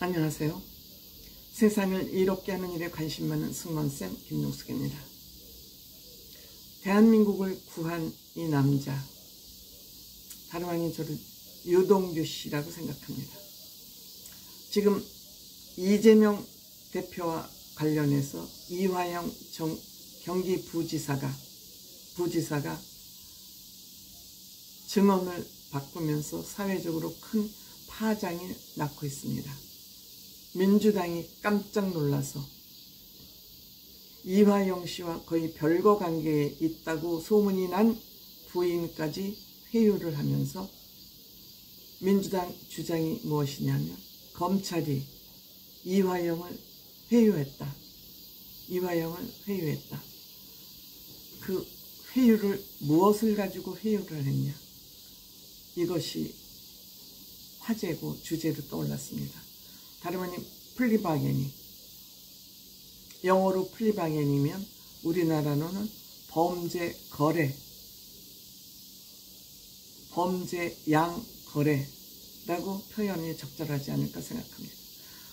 안녕하세요. 세상을 이롭게 하는 일에 관심 많은 승무원쌤 김용숙입니다. 대한민국을 구한 이 남자, 다름 아닌 저를 유동규 씨라고 생각합니다. 지금 이재명 대표와 관련해서 이화영 경기부지사가 증언을 바꾸면서 사회적으로 큰 파장이 났고 있습니다. 민주당이 깜짝 놀라서 이화영 씨와 거의 별거 관계에 있다고 소문이 난 부인까지 회유를 하면서 민주당 주장이 무엇이냐면 검찰이 이화영을 회유했다. 그 회유를 무엇을 가지고 회유를 했냐. 이것이 화제고 주제로 떠올랐습니다. 다름 아닌 플리바게닝. 영어로 플리바게닝이면 우리나라로는 범죄 양거래라고 표현이 적절하지 않을까 생각합니다.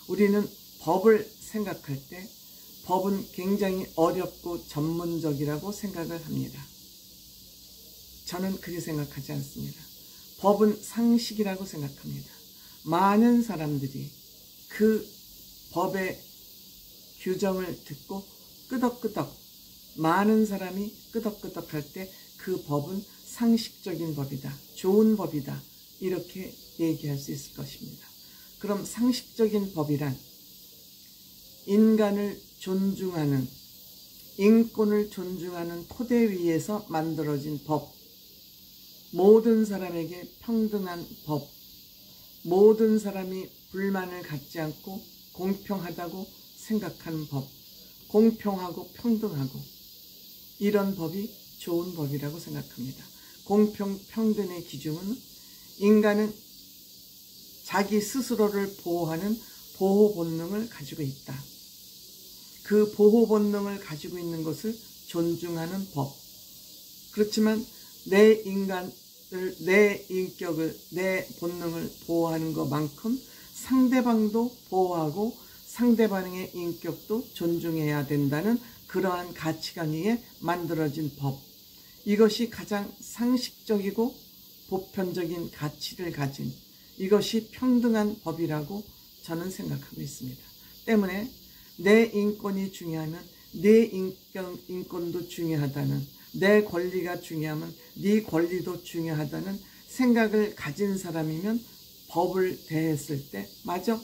우리는 법을 생각할 때 법은 굉장히 어렵고 전문적이라고 생각을 합니다. 저는 그렇게 생각하지 않습니다. 법은 상식이라고 생각합니다. 많은 사람들이 그 법의 규정을 듣고 많은 사람이 끄덕끄덕 할 때 그 법은 상식적인 법이다, 좋은 법이다, 이렇게 얘기할 수 있을 것입니다. 그럼 상식적인 법이란 인간을 존중하는, 인권을 존중하는 토대 위에서 만들어진 법, 모든 사람에게 평등한 법, 모든 사람이 불만을 갖지 않고 공평하다고 생각하는 법, 공평하고 평등하고, 이런 법이 좋은 법이라고 생각합니다. 공평, 평등의 기준은 인간은 자기 스스로를 보호하는 보호 본능을 가지고 있다. 그 보호 본능을 가지고 있는 것을 존중하는 법. 그렇지만 내 인격을, 내 본능을 보호하는 것만큼 상대방도 보호하고 상대방의 인격도 존중해야 된다는 그러한 가치관 위에 만들어진 법. 이것이 가장 상식적이고 보편적인 가치를 가진, 이것이 평등한 법이라고 저는 생각하고 있습니다. 때문에 내 인권이 중요하면 내 인권도 중요하다는, 내 권리가 중요하면 네 권리도 중요하다는 생각을 가진 사람이면 법을 대했을 때 맞아?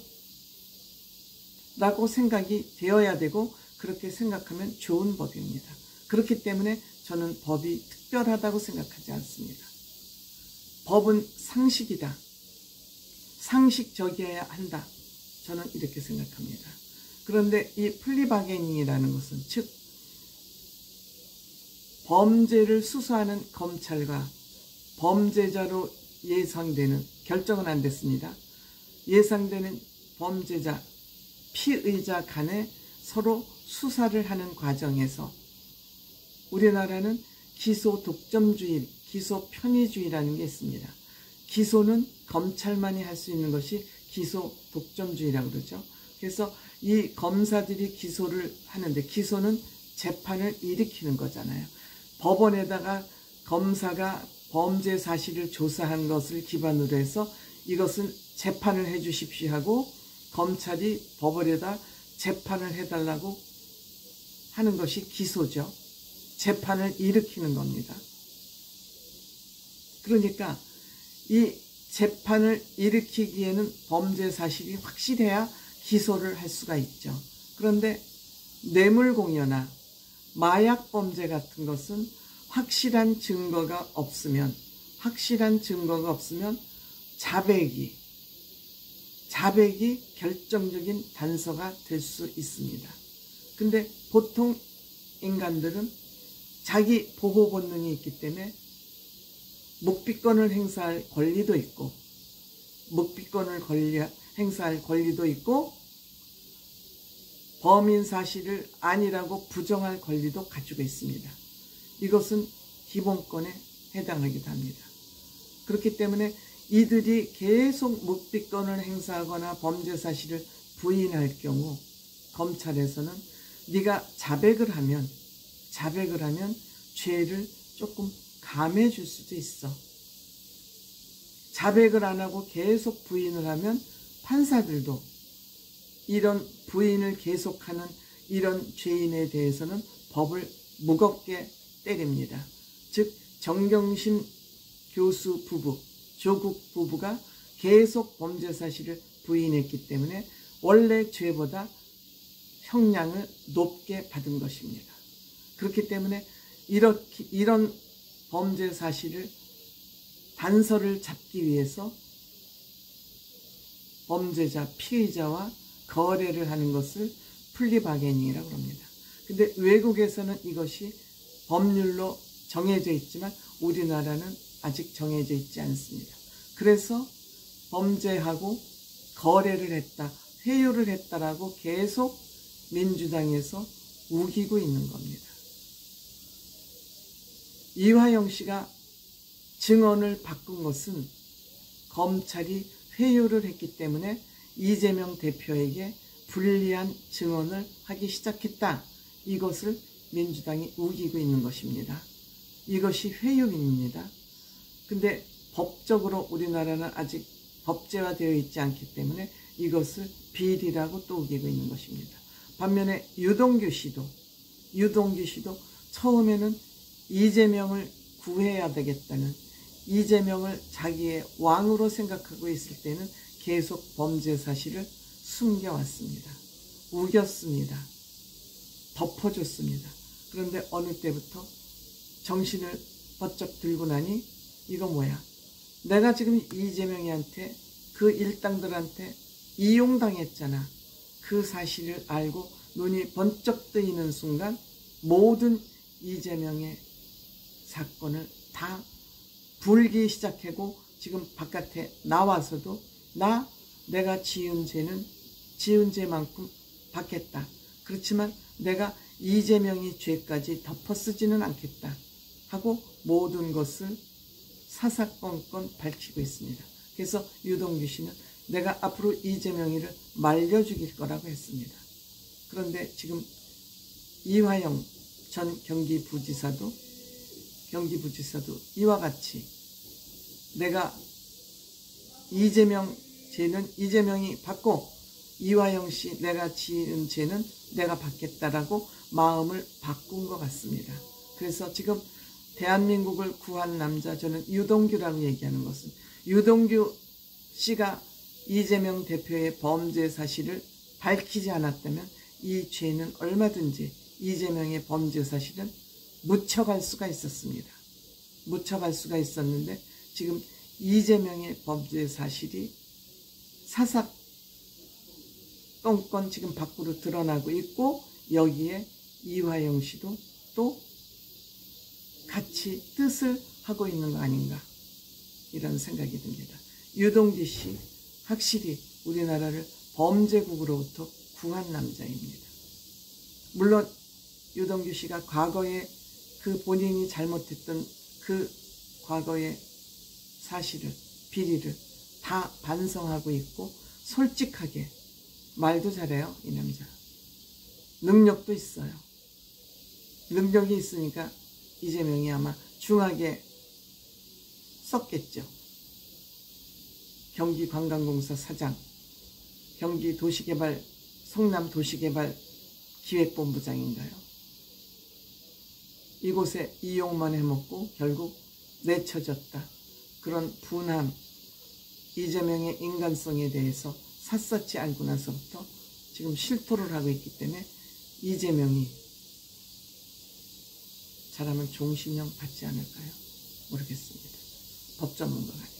라고 생각이 되어야 되고, 그렇게 생각하면 좋은 법입니다. 그렇기 때문에 저는 법이 특별하다고 생각하지 않습니다. 법은 상식이다. 상식적이어야 한다. 저는 이렇게 생각합니다. 그런데 이 플리바게닝이라는 것은, 즉 범죄를 수사하는 검찰과 범죄자로 예상되는, 결정은 안 됐습니다. 예상되는 범죄자, 피의자 간에 서로 수사를 하는 과정에서 우리나라는 기소 독점주의, 기소 편의주의라는 게 있습니다. 기소는 검찰만이 할 수 있는 것이 기소 독점주의라고 그러죠. 그래서 이 검사들이 기소를 하는데, 기소는 재판을 일으키는 거잖아요. 법원에다가 검사가 범죄 사실을 조사한 것을 기반으로 해서 이것은 재판을 해 주십시오 하고 검찰이 법원에다 재판을 해달라고 하는 것이 기소죠. 재판을 일으키는 겁니다. 그러니까 이 재판을 일으키기에는 범죄 사실이 확실해야 기소를 할 수가 있죠. 그런데 뇌물공여나 마약 범죄 같은 것은 확실한 증거가 없으면 자백이 결정적인 단서가 될 수 있습니다. 근데 보통 인간들은 자기 보호 본능이 있기 때문에 묵비권을 행사할 권리도 있고, 범인 사실을 아니라고 부정할 권리도 가지고 있습니다. 이것은 기본권에 해당하기도 합니다. 그렇기 때문에 이들이 계속 묵비권을 행사하거나 범죄 사실을 부인할 경우 검찰에서는 네가 자백을 하면 죄를 조금 감해 줄 수도 있어. 자백을 안 하고 계속 부인을 하면 판사들도 이런 부인을 계속하는 이런 죄인에 대해서는 법을 무겁게 때립니다. 즉 정경심 교수 부부, 조국 부부가 계속 범죄 사실을 부인했기 때문에 원래 죄보다 형량을 높게 받은 것입니다. 그렇기 때문에 이런 범죄 사실을 단서를 잡기 위해서 범죄자, 피의자와 거래를 하는 것을 플리바게닝이라고 합니다. 근데 외국에서는 이것이 법률로 정해져 있지만 우리나라는 아직 정해져 있지 않습니다. 그래서 범죄하고 거래를 했다, 회유를 했다라고 계속 민주당에서 우기고 있는 겁니다. 이화영 씨가 증언을 바꾼 것은 검찰이 회유를 했기 때문에 이재명 대표에게 불리한 증언을 하기 시작했다. 이것을 민주당이 우기고 있는 것입니다. 이것이 회유입니다. 근데 법적으로 우리나라는 아직 법제화되어 있지 않기 때문에 이것을 비리라고 또 우기고 있는 것입니다. 반면에 유동규 씨도 처음에는 이재명을 구해야 되겠다는, 이재명을 자기의 왕으로 생각하고 있을 때는 계속 범죄 사실을 숨겨왔습니다. 우겼습니다. 덮어줬습니다. 그런데 어느 때부터 정신을 번쩍 들고 나니 이거 뭐야? 내가 지금 이재명이한테 그 일당들한테 이용당했잖아. 그 사실을 알고 눈이 번쩍 뜨이는 순간 모든 이재명의 사건을 다 불기 시작하고 지금 바깥에 나와서도 내가 지은 죄는 지은 죄만큼 받겠다. 그렇지만 내가 이재명이 죄까지 덮어쓰지는 않겠다 하고 모든 것을 사사건건 밝히고 있습니다. 그래서 유동규 씨는 내가 앞으로 이재명이를 말려 죽일 거라고 했습니다. 그런데 지금 이화영 전 경기부지사도 이와 같이 내가 이재명 죄는 이재명이 받고 이화영 씨 내가 지은 죄는 내가 받겠다라고 마음을 바꾼 것 같습니다. 그래서 지금 대한민국을 구한 남자, 저는 유동규라고 얘기하는 것은 유동규 씨가 이재명 대표의 범죄 사실을 밝히지 않았다면 이 죄는 얼마든지 이재명의 범죄 사실은 묻혀갈 수가 있었습니다. 묻혀갈 수가 있었는데 지금 이재명의 범죄 사실이 사사건건 지금 밖으로 드러나고 있고 여기에 이화영 씨도 또 같이 뜻을 하고 있는 거 아닌가 이런 생각이 듭니다. 유동규 씨 확실히 우리나라를 범죄국으로부터 구한 남자입니다. 물론 유동규 씨가 과거에 그 본인이 잘못했던 그 과거의 사실을, 비리를 다 반성하고 있고 솔직하게 말도 잘해요. 이 남자. 능력도 있어요. 능력이 있으니까 이재명이 아마 중하게 썼겠죠. 경기관광공사 사장, 경기도시개발, 성남도시개발기획본부장인가요? 이곳에 이용만 해먹고 결국 내쳐졌다. 그런 분함, 이재명의 인간성에 대해서 샅샅이 알고 나서부터 지금 실토를 하고 있기 때문에 이재명이 잘하면 종신형 받지 않을까요? 모르겠습니다. 법 전문가가.